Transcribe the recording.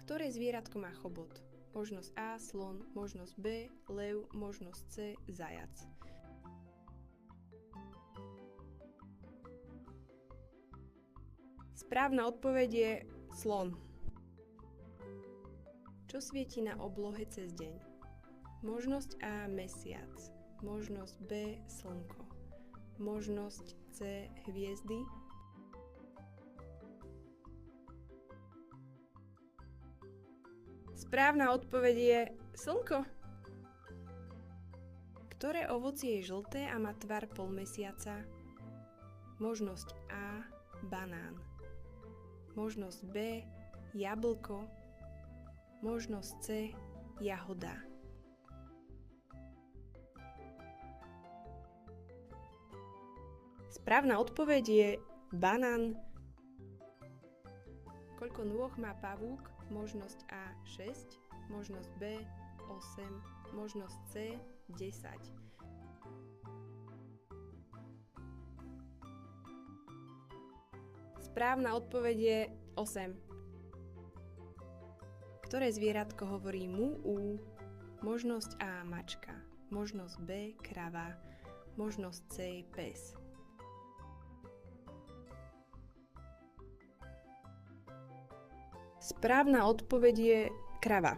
Ktoré zvieratko má chobot? Možnosť A, slon, možnosť B, lev, možnosť C, zajac. Správna odpoveď je slon. Čo svieti na oblohe cez deň? Možnosť A, mesiac, možnosť B, slnko, možnosť C, hviezdy. Správna odpoveď je slnko. Ktoré ovocie je žlté a má tvar polmesiaca? Možnosť A, banán, možnosť B, jablko, možnosť C, jahoda. Správna odpoveď je banán. Koľko nôh má pavúk? Možnosť A 6, možnosť B 8, možnosť C 10. Správna odpoveď je 8. Ktoré zvieratko hovorí mu? Možnosť A mačka, možnosť B krava, možnosť C pes. Správna odpoveď je krava.